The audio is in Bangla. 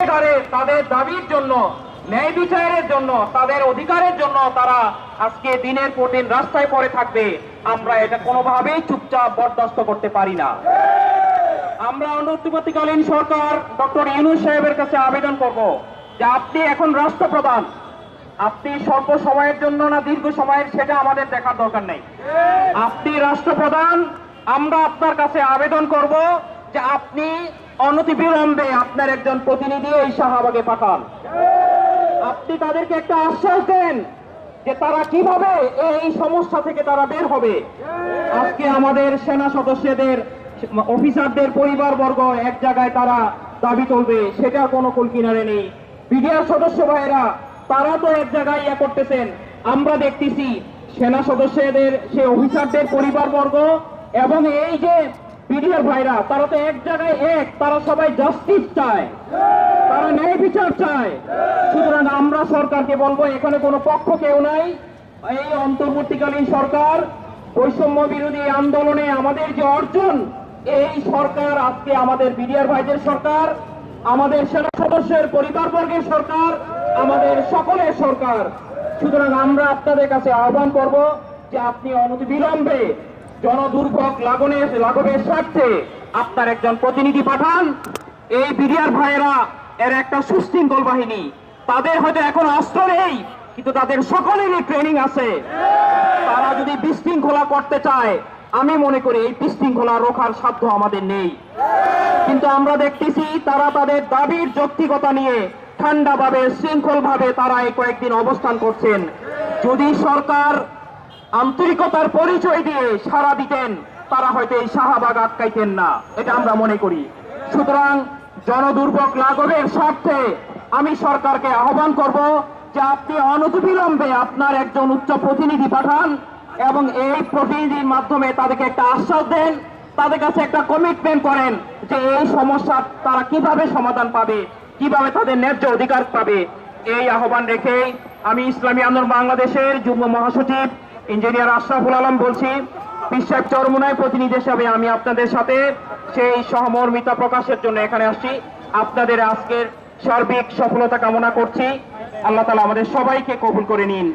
তাদের দাবির জন্য, ন্যায় বিচারের জন্য, তাদের অধিকারের জন্য তারা আজকে দিনের পর দিন রাস্তায় পড়ে থাকবে। আমরা এটা কোনোভাবেই চুপচাপ বরদাস্ত করতে পারি না। আমরা অন্তর্বর্তীকালীন সরকার ডক্টর ইউনূস সাহেবের কাছে আবেদন করব যে আপনি এখন রাষ্ট্রপ্রধান, আপনি স্বল্প সময়ের জন্য না দীর্ঘ সময়ের সেটা আমাদের দেখার দরকার নেই। আপনি রাষ্ট্রপ্রধান, আমরা আপনার কাছে আবেদন করব যে আপনি অনতিবিলম্বে আপনার একজন প্রতিনিধি এই শাহবাগে পাঠান। আপনি তাদেরকে একটা আশ্বাস দেন যে তারা কিভাবে এই সমস্যা থেকে তারা বের হবে। আজকে আমাদের সেনা সদস্যদের, অফিসারদের পরিবারবর্গ এক জায়গায় তারা দাবি তুলবে, সেটার কোনো কুল কিনারে নেই। বিডিআর সদস্য ভাইয়েরা তারা তো এক জায়গায় করতেছেন, আমরা দেখতেছি সেনা সদস্যদের, সে অফিসারদের পরিবারবর্গ এবং এই যে বিডিআর ভাইরা তারা তো এক জায়গায় তারা সবাই জাস্টিস চায়, তারা ন্যায় বিচার চায়। সুতরাং আমরা সরকারকে বলবো এখানে কোনো পক্ষ কেউ নাই। এই অন্তর্বর্তীকালীন সরকার বৈষম্য বিরোধী আন্দোলনে আমাদের যে অর্জন, এই সরকার আজকে আমাদের বিডিআর ভাইদের সরকার, আমাদের সেনা সদস্যের পরিবারবর্গের সরকার, আমাদের সকলের সরকার। সুতরাং আমরা আপনাদের কাছে আহ্বান করব যে আপনি অনতিবিলম্বে জনদুর্ভোগ লাঘবের স্বার্থে আপনার একজন প্রতিনিধি পাঠান। এই বিডিআর ভাইয়েরা এর একটা সুশৃঙ্খল বাহিনী, তাদের হয়তো এখন অস্ত্র নেই কিন্তু তাদের সকলেরই ট্রেনিং আছে। তারা যদি বিশৃঙ্খলা করতে চায়, আমি মনে করি এই বিশৃঙ্খলা রোখার সাধ্য আমাদের নেই। কিন্তু আমরা দেখতেছি তারা তাদের দাবির যৌক্তিকতা নিয়ে ঠান্ডাভাবে, শৃঙ্খলভাবে তারা এই কয়েকদিন অবস্থান করছেন। যদি সরকার আন্তরিকতার পরিচয় দিয়ে সাড়া দিতেন, তারা হয়তো এই শাহবাগ আটকাইতেন না, এটা আমরা মনে করি। সুতরাং জনদুর্ভোগ লাঘবের স্বার্থে আমি সরকারকে আহ্বান করব যে আপনি অনতিবিলম্বে আপনার একজন উচ্চ প্রতিনিধি পাঠান এবং এই প্রতিনিধির মাধ্যমে তাদেরকে একটা আশ্বাস দেন, তাদের কাছে একটা কমিটমেন্ট করেন যে এই সমস্যা তারা কিভাবে সমাধান পাবে, কিভাবে তাদের ন্যায্য অধিকার পাবে। এই আহ্বান রেখে আমি ইসলামী আন্দোলন বাংলাদেশের যুগ্ম মহাসচিব ইঞ্জিনিয়ার আশরাফুল আলম বলছি। পীর সাহেব চরমোনাই প্রতিনিধি হিসাবে আমি আপনাদের সাথে সেই সহমর্মিতা প্রকাশের জন্য এখানে আসছি। আপনাদের আজকের সার্বিক সফলতা কামনা করছি। আল্লাহ তাআলা আমাদের সবাইকে কবুল করে নিন।